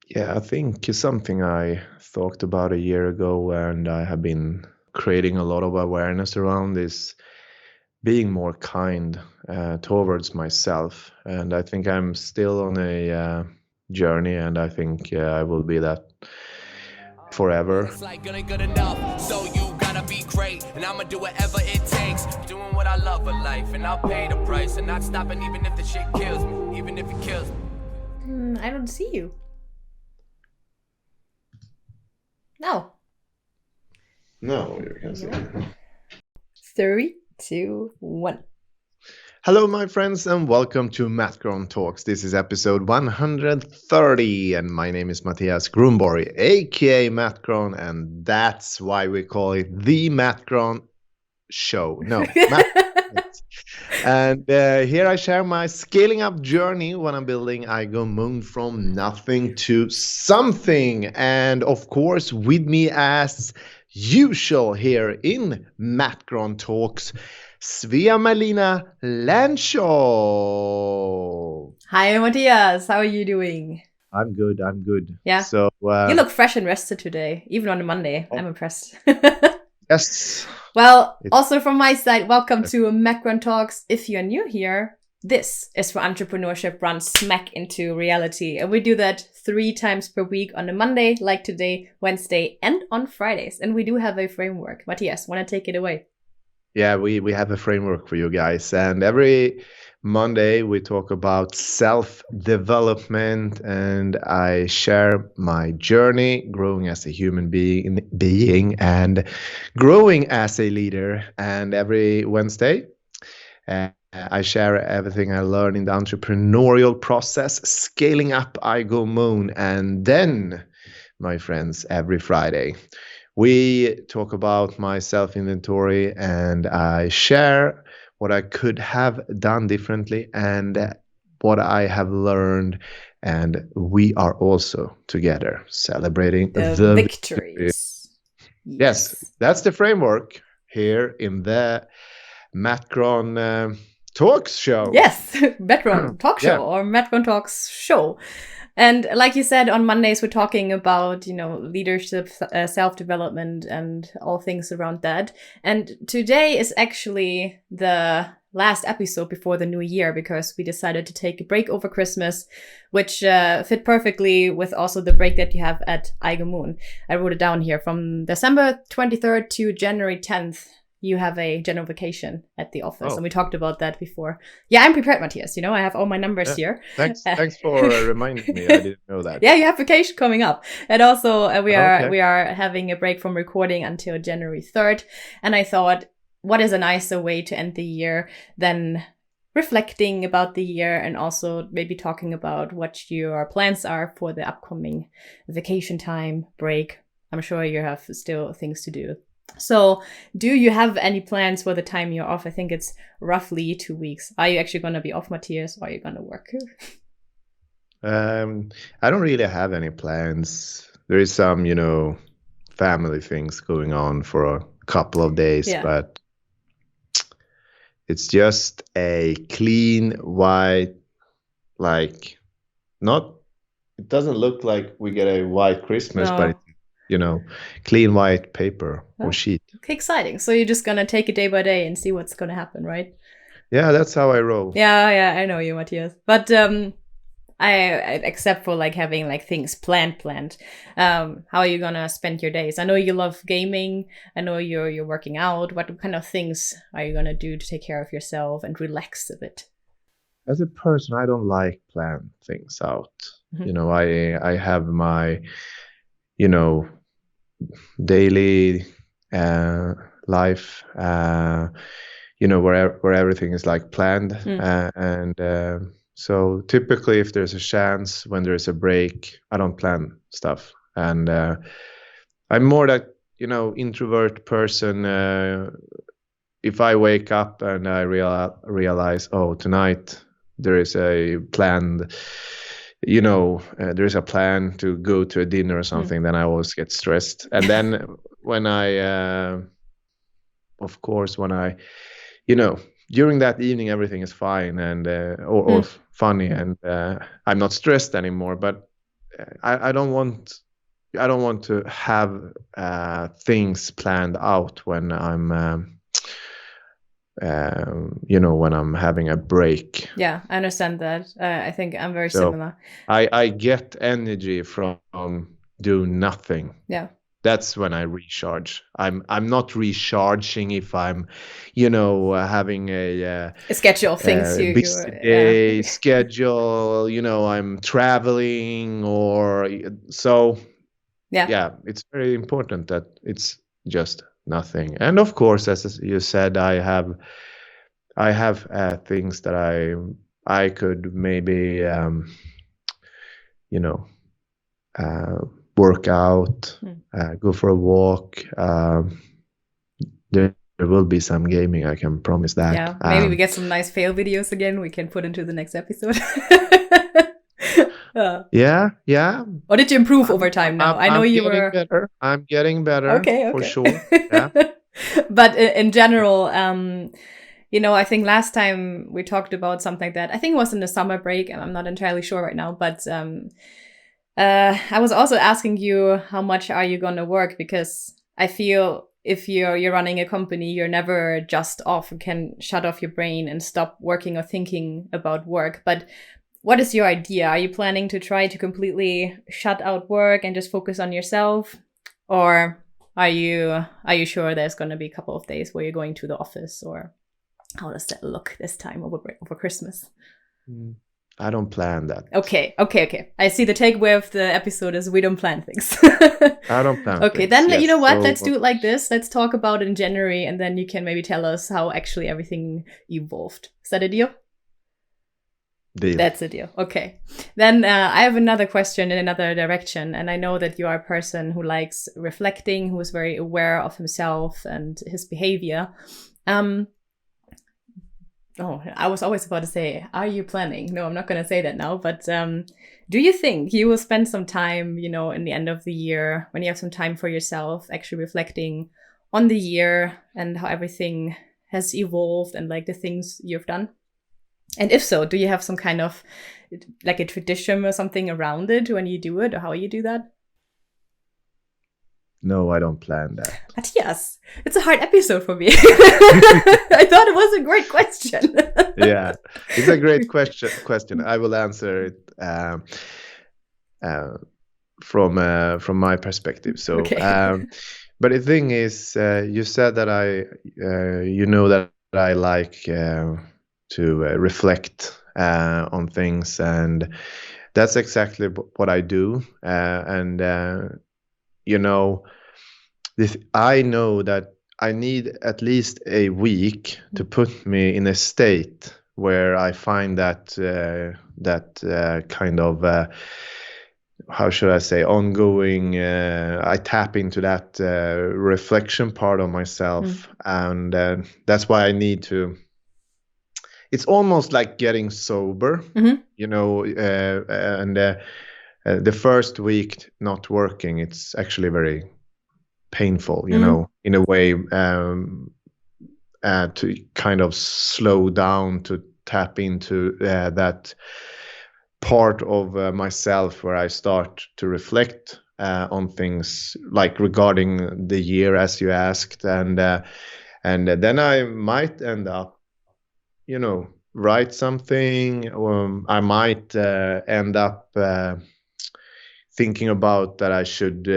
Yeah, I think it's something I thought about a year ago, and I have been creating a lot of awareness around is being more kind towards myself. And I think I'm still on a journey, and I think I will be that forever. It's like good enough, so you gotta be great, and I'ma do whatever it takes. Doing what I love in life, and I'll pay the price, and not stopping even if the shit kills me, even if it kills me. I don't see you. No. No, you can see. 3, 2, 1. Hello, my friends, and welcome to MattGron Talks. This is episode 130, and my name is Mattias Gronborg, aka MattGron, and that's why we call it the MattGron Show. No, and here I share my scaling up journey when I'm building Moon from nothing to something. And of course, with me as usual here in MattGron Talks, Svea Malina Landshaw. Hi, Mattias. How are you doing? I'm good. Yeah. So you look fresh and rested today, even on a Monday. I'm impressed. Yes. Well, also from my side, welcome to MattGron Talks. If you're new here, this is for entrepreneurship run smack into reality. And we do that 3 times per week on a Monday, like today, Wednesday, and on Fridays. And we do have a framework. Mattias, want to take it away? Yeah, we have a framework for you guys. And every Monday we talk about self-development, and I share my journey growing as a human being and growing as a leader. And every Wednesday I share everything I learned in the entrepreneurial process, scaling up Moon. And then, my friends, every Friday we talk about my self-inventory, and I share what I could have done differently and what I have learned. And we are also together celebrating the victories. Yes, that's the framework here in the MattGron Talks show. Yes, MattGron Talk Show or MattGron Talks Show. And like you said, on Mondays, we're talking about, leadership, self-development, and all things around that. And today is actually the last episode before the new year, because we decided to take a break over Christmas, which fit perfectly with also the break that you have at Moon. I wrote it down here. From December 23rd to January 10th, you have a general vacation at the office. And we talked about that before. Yeah, I'm prepared, Mattias. I have all my numbers here. Thanks for reminding me. I didn't know that. Yeah, you have vacation coming up. And also we are having a break from recording until January 3rd. And I thought, what is a nicer way to end the year than reflecting about the year, and also maybe talking about what your plans are for the upcoming vacation time break. I'm sure you have still things to do. So do you have any plans for the time you're off? I think it's roughly 2 weeks. Are you actually going to be off, Mattias, or are you going to work? I don't really have any plans. There is some, family things going on for a couple of days, but it's just a clean white, it doesn't look like we get a white Christmas, but it's, clean white paper or sheet. Okay, exciting. So you're just going to take it day by day and see what's going to happen, right? Yeah, that's how I roll. Yeah, I know you, Mattias. But except for having things planned, how are you going to spend your days? I know you love gaming. I know you're working out. What kind of things are you going to do to take care of yourself and relax a bit? As a person, I don't like plan things out. Mm-hmm. I have my, daily life, where everything is planned. So typically if there's a chance, when there's a break, I don't plan stuff. And I'm more that, introvert person. If I wake up and I realize, tonight there is a planned, there is a plan to go to a dinner or something, then I always get stressed. And then when I, during that evening, everything is fine and or funny, and I'm not stressed anymore. But I don't want to have things planned out when I'm when I'm having a break. Yeah, I understand that. I think I'm very So similar. I get energy from doing nothing. Yeah. That's when I recharge. I'm not recharging if I'm, having a schedule of things busy day schedule. I'm traveling or so. Yeah, it's very important that it's just nothing. And of course, as you said, I have things that I could maybe work out, go for a walk. There will be some gaming, I can promise that. Yeah, maybe we get some nice fail videos again we can put into the next episode. Yeah. Or did you improve over time now? I know you were better. I'm getting better. Okay. For sure. Yeah. But in general, I think last time we talked about something like that. I think it was in the summer break, and I'm not entirely sure right now. But I was also asking you, how much are you gonna work? Because I feel if you're running a company, you're never just off. You can shut off your brain and stop working or thinking about work. But what is your idea? Are you planning to try to completely shut out work and just focus on yourself? Or are you sure there's going to be a couple of days where you're going to the office? Or how does that look this time over Christmas? I don't plan that. Okay. I see the takeaway of the episode is we don't plan things. I don't plan Okay, things. then yes. you know what? Let's do it like this. Let's talk about it in January, and then you can maybe tell us how actually everything evolved. Is that a deal? Deal. That's a deal. Okay. Then I have another question in another direction. And I know that you are a person who likes reflecting, who is very aware of himself and his behavior. I was always about to say, are you planning? No, I'm not going to say that now. But do you think you will spend some time, in the end of the year, when you have some time for yourself, actually reflecting on the year and how everything has evolved and like the things you've done? And if so, do you have some kind of like a tradition or something around it when you do it, or how you do that? No, I don't plan that. Mattias, it's a hard episode for me. I thought it was a great question. Yeah, it's a great question. I will answer it from my perspective. So, okay. But the thing is, you said that that I like to reflect on things, and that's exactly what I do. I know that I need at least a week to put me in a state where I find that kind of how should I say, ongoing. I tap into that reflection part of myself, and that's why I need to. It's almost like getting sober, and the first week not working, it's actually very painful, in a way, to kind of slow down, to tap into that part of myself where I start to reflect on things like regarding the year, as you asked, and then I might end up, write something, or I might end up thinking about that I should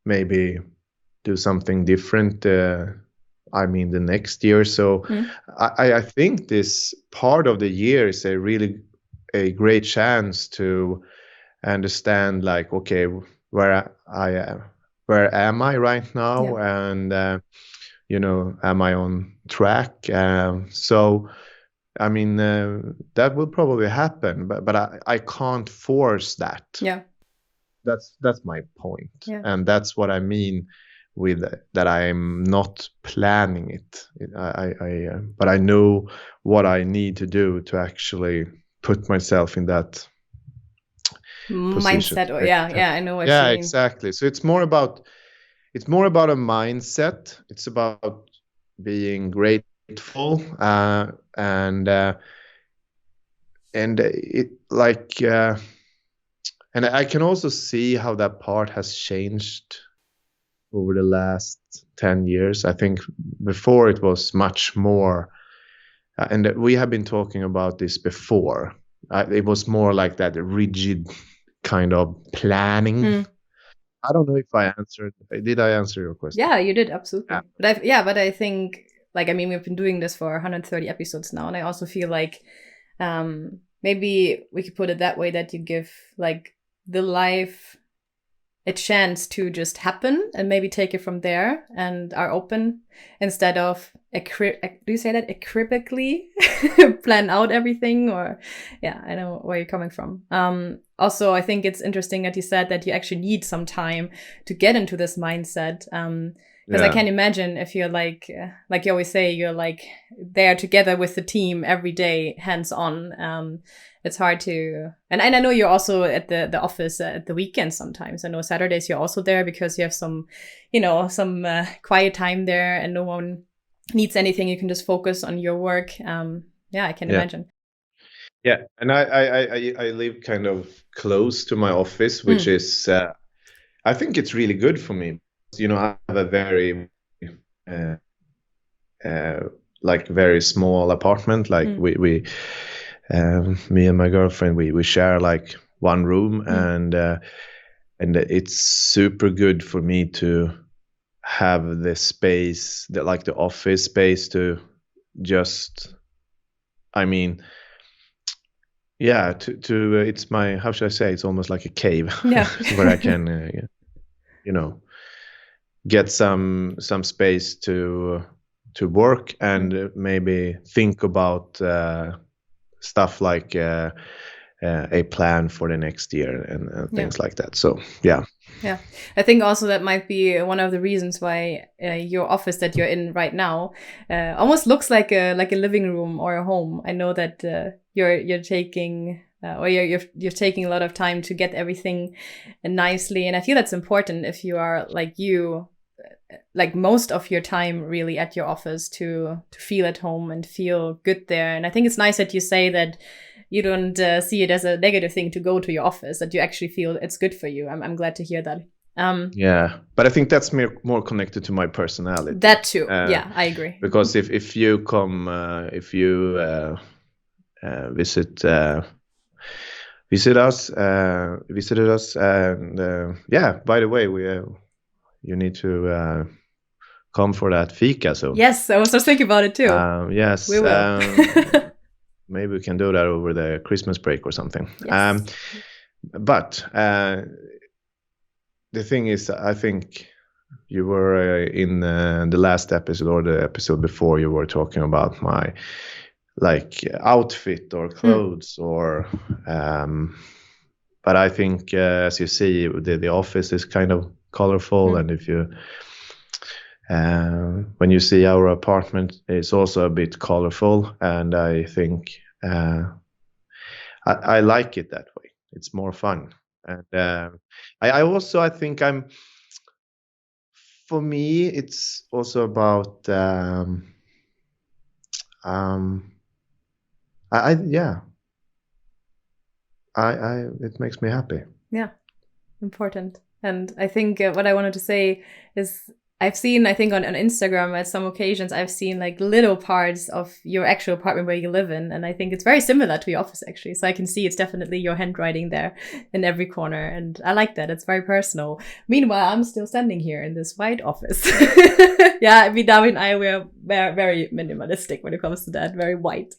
maybe do something different. The next year. So I think this part of the year is a great chance to understand, like, okay, where am I right now, and am I on track? So that will probably happen, but I can't force that. Yeah. That's my point. Yeah. And that's what I mean with that. I'm not planning it. But I know what I need to do to actually put myself in that mindset. Position. I know what you mean. Yeah, exactly. So it's more about a mindset. It's about being grateful, and it like And I can also see how that part has changed over the last 10 years. I think before it was much more, and we have been talking about this before. It was more like that rigid kind of planning. I don't know if I answered. Did I answer your question? Yeah, you did, absolutely. But I think, like, I mean, we've been doing this for 130 episodes now, and I also feel like maybe we could put it that way, that you give like the life a chance to just happen and maybe take it from there, and are open, instead of do you say that, acribically plan out everything? Or yeah, I know where you're coming from. Also, I think it's interesting that you said that you actually need some time to get into this mindset, because I can imagine if you're like you always say, you're like there together with the team every day, hands on. It's hard to, and I know you're also at the office at the weekends sometimes. I know Saturdays you're also there because you have some quiet time there, and no one needs anything. You can just focus on your work. I can imagine. Yeah, and I live kind of close to my office, which is I think it's really good for me. I have a very like very small apartment. Like we me and my girlfriend, we share like one room, and it's super good for me to have the space, like the office space, to just, I mean, yeah, to it's my, how should I say, it's almost like a cave. Where I can get some space to work, and maybe think about stuff like a plan for the next year, and things like that. So yeah, I think also that might be one of the reasons why your office that you're in right now almost looks like a living room or a home. I know that you're taking you're taking a lot of time to get everything nicely, and I feel that's important if you are like most of your time really at your office, to feel at home and feel good there. And I think it's nice that you say that you don't see it as a negative thing to go to your office, that you actually feel it's good for you. I'm glad to hear that. But I think that's more connected to my personality. That too. Yeah, I agree. Because if you come, visited us, and by the way, you need to come for that fika. So yes, I was just thinking about it too. Yes, we will. Maybe we can do that over the Christmas break or something. Yes. But the thing is, I think you were in the last episode, or the episode before, you were talking about my like outfit or clothes, or but I think as you see, the office is kind of colorful, and if you when you see our apartment, it's also a bit colorful, and I think I like it that way. It's more fun, and I think for me, it's also about it makes me happy. Yeah, important. And I think what I wanted to say is, I've seen, I think on Instagram at some occasions, I've seen like little parts of your actual apartment where you live in. And I think it's very similar to your office, actually. So I can see it's definitely your handwriting there in every corner. And I like that. It's very personal. Meanwhile, I'm still standing here in this white office. Yeah, I mean, David and I, we're very minimalistic when it comes to that, very white.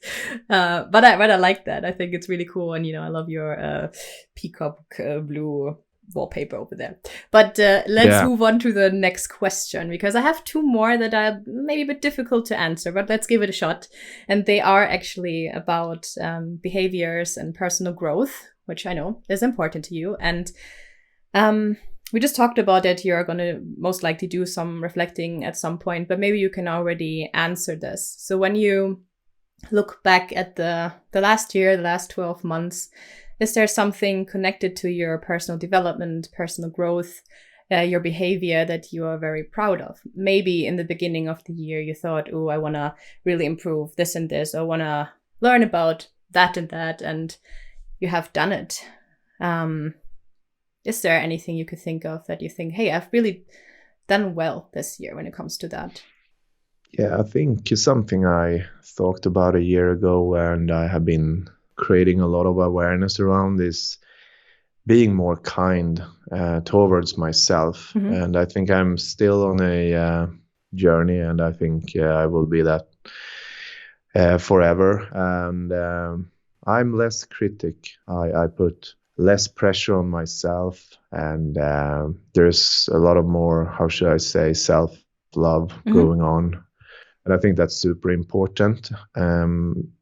But I like that. I think it's really cool. And, I love your peacock blue wallpaper over there. But let's move on to the next question, because I have two more that are maybe a bit difficult to answer, but let's give it a shot. And they are actually about behaviors and personal growth, which I know is important to you. And we just talked about it. You're going to most likely do some reflecting at some point, but maybe you can already answer this. So when you look back at the last year, the last 12 months, is there something connected to your personal development, personal growth, your behavior that you are very proud of? Maybe in the beginning of the year, you thought, oh, I want to really improve this and this, or want to learn about that and that, and you have done it. is there anything you could think of that you think, hey, I've really done well this year when it comes to that? Yeah, I think it's something I talked about a year ago, and I have been creating a lot of awareness around is being more kind towards myself. And I think I'm still on a journey, and I think I will be that forever. And I'm less critic. I put less pressure on myself, and there's a lot of more, how should I say, self-love going on. And I think that's super important. From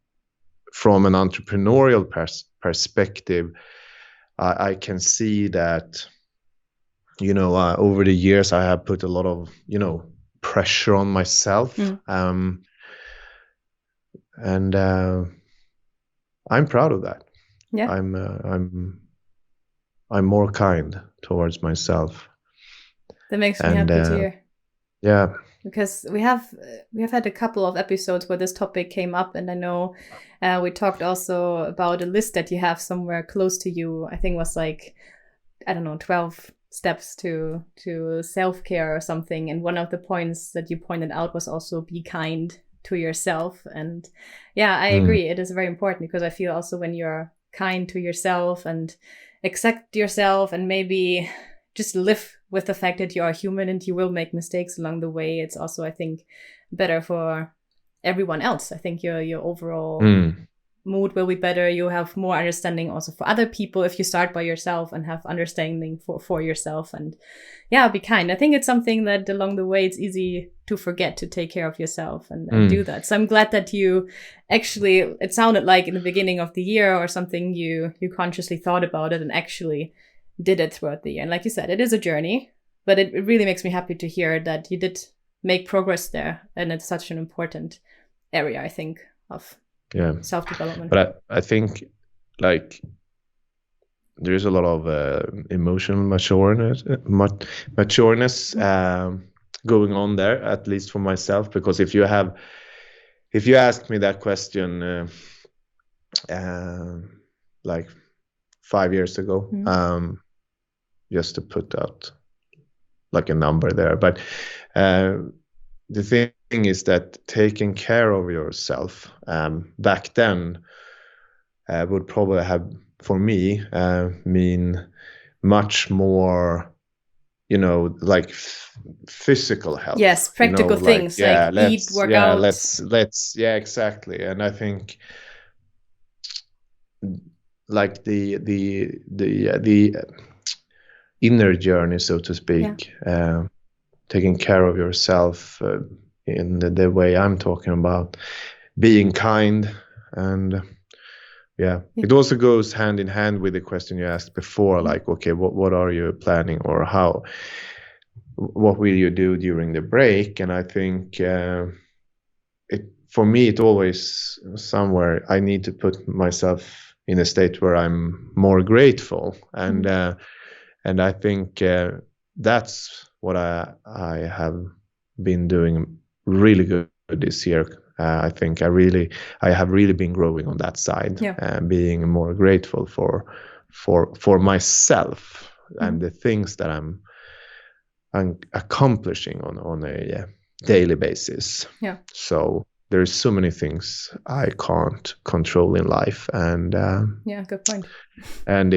an entrepreneurial perspective, I can see that, over the years, I have put a lot of, pressure on myself. And I'm proud of that. Yeah. I'm more kind towards myself. That makes me happy to hear. Yeah. Because we have had a couple of episodes where this topic came up, and I know we talked also about a list that you have somewhere close to you. I think it was like, I don't know, 12 steps to self-care or something. And one of the points that you pointed out was also be kind to yourself. And yeah, I agree. It is very important, because I feel also when you're kind to yourself and accept yourself and maybe just live with the fact that you are human and you will make mistakes along the way, it's also, I think, better for everyone else. I think your overall mood will be better. You have more understanding also for other people if you start by yourself and have understanding for yourself. And yeah, be kind. I think it's something that along the way it's easy to forget to take care of yourself and do that. So I'm glad that you actually, it sounded like in the beginning of the year or something, you consciously thought about it and actually did it throughout the year. And like you said, it is a journey, but it really makes me happy to hear that you did make progress there. And it's such an important area, I think, of self-development. But I think, like, there's a lot of emotional matureness going on there, at least for myself. Because if you ask me that question like 5 years ago, just to put out like a number there, but the thing is that taking care of yourself back then would probably have, for me, mean much more, like physical health. Yes, practical things, like eat, work out. Yeah, exactly. And I think like the inner journey, so to speak, taking care of yourself in the way I'm talking about, being kind. And it also goes hand in hand with the question you asked before, like, okay, what are you planning, or what will you do during the break? And I think for me, it always somewhere I need to put myself in a state where I'm more grateful. And I think that's what I have been doing really good this year. I think I have really been growing on that side, being more grateful for myself and the things that I'm accomplishing on a daily basis. Yeah. So there's so many things I can't control in life, and good point. And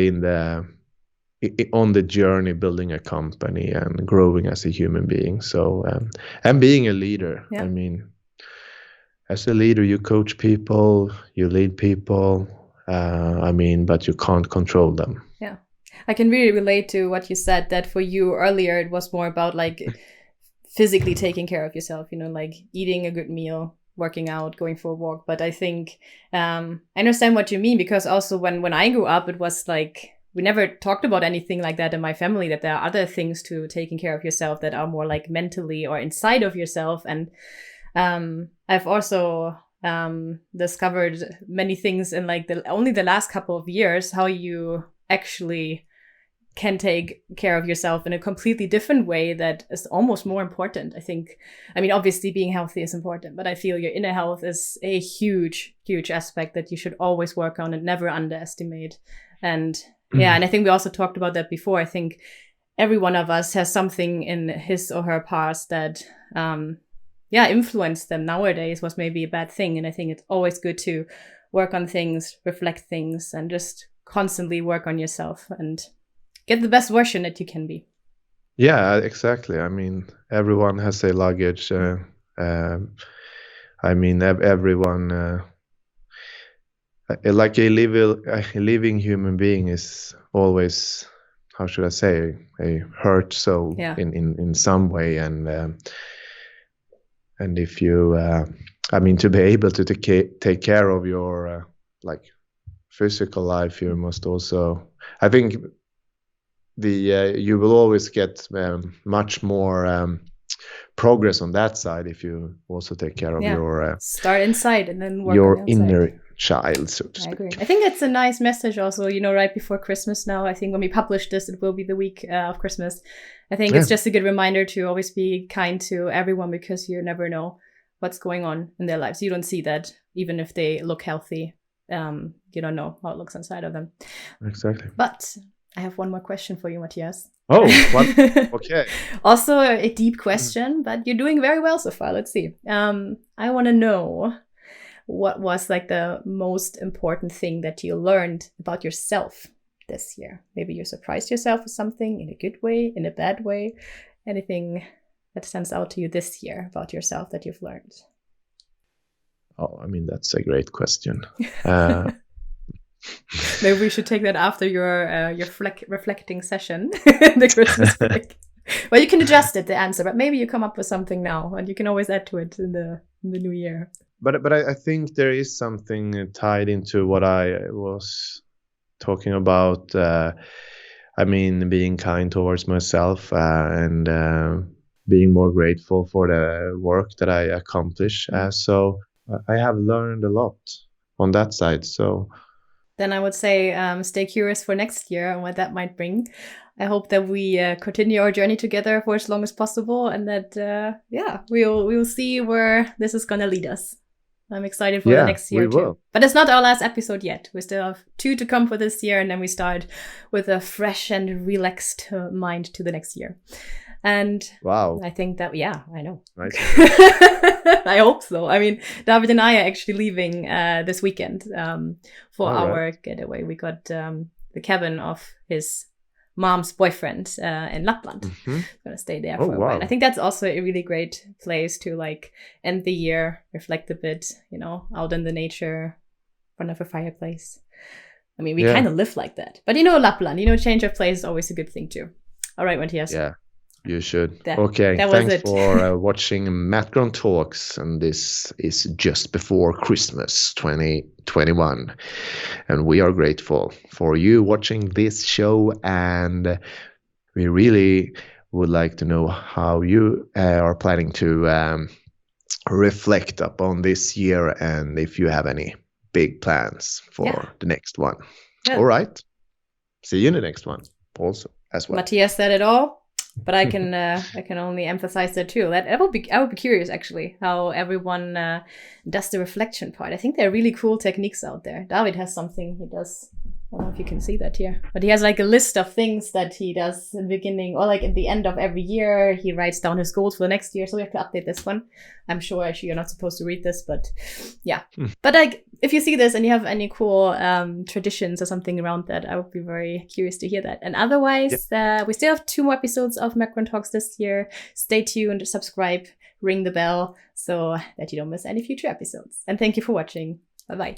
on the journey building a company and growing as a human being. So and being a leader. I mean, as a leader, you coach people, you lead people. But you can't control them. Yeah, I can really relate to what you said, that for you earlier it was more about like physically taking care of yourself, like eating a good meal, working out, going for a walk. But I think I understand what you mean, because also when I grew up, it was like we never talked about anything like that in my family, that there are other things to taking care of yourself that are more like mentally or inside of yourself. And I've also discovered many things in like only the last couple of years, how you actually can take care of yourself in a completely different way that is almost more important. I think, obviously being healthy is important, but I feel your inner health is a huge, huge aspect that you should always work on and never underestimate. And Yeah, and I think we also talked about that before. I think every one of us has something in his or her past that, influenced them nowadays was maybe a bad thing. And I think it's always good to work on things, reflect things, and just constantly work on yourself and get the best version that you can be. Yeah, exactly. I mean, everyone has a luggage. I mean, everyone, like a living human being is always, how should I say, a hurt soul in some way. And if you, I mean, to be able to take care of your like physical life, you must also, I think, you will always get much more progress on that side if you also take care of your start inside and then work your on the outside. inner child, so to speak. I agree. I think it's a nice message also, right before Christmas now. I think when we publish this, it will be the week of Christmas. I think it's just a good reminder to always be kind to everyone, because you never know what's going on in their lives. You don't see that, even if they look healthy. You don't know how it looks inside of them. Exactly. But I have one more question for you, Mattias. Oh, what? Okay. Also a deep question, but you're doing very well so far. Let's see. I want to know, what was like the most important thing that you learned about yourself this year? Maybe you surprised yourself with something in a good way, in a bad way. Anything that stands out to you this year about yourself that you've learned? Oh, I mean, that's a great question. Maybe we should take that after your reflecting session, the Christmas break. Well, you can adjust it, the answer, but maybe you come up with something now, and you can always add to it in the new year. But I think there is something tied into what I was talking about. I mean, being kind towards myself and being more grateful for the work that I accomplish. So I have learned a lot on that side. So then I would say stay curious for next year and what that might bring. I hope that we continue our journey together for as long as possible, and that we'll see where this is gonna lead us. I'm excited for the next year too. Will. But it's not our last episode yet. We still have 2 to come for this year, and then we start with a fresh and relaxed mind to the next year. And wow, I think that, I know. Nice. I hope so. I mean, David and I are actually leaving this weekend for our getaway. We got the cabin of his mom's boyfriend in Lapland. Going to stay there for a while. I think that's also a really great place to like end the year, reflect a bit, out in the nature, in front of a fireplace. I mean, we kind of live like that. But Lapland, change of place is always a good thing too. All right, Mattias. Yeah. You should. Thanks for watching MattGron Talks, and this is just before Christmas 2021, and we are grateful for you watching this show, and we really would like to know how you are planning to reflect upon this year, and if you have any big plans for the next one. All right, see you in the next one also as well. Mattias said it all. But I can only emphasize that too. I would be curious actually how everyone does the reflection part. I think there are really cool techniques out there. David has something he does. I don't know if you can see that here, but he has like a list of things that he does in the beginning or like at the end of every year. He writes down his goals for the next year. So we have to update this one. I'm sure actually you're not supposed to read this, but yeah. But like if you see this and you have any cool traditions or something around that, I would be very curious to hear that. And otherwise, we still have 2 more episodes of MattGron Talks this year. Stay tuned, subscribe, ring the bell so that you don't miss any future episodes. And thank you for watching. Bye-bye.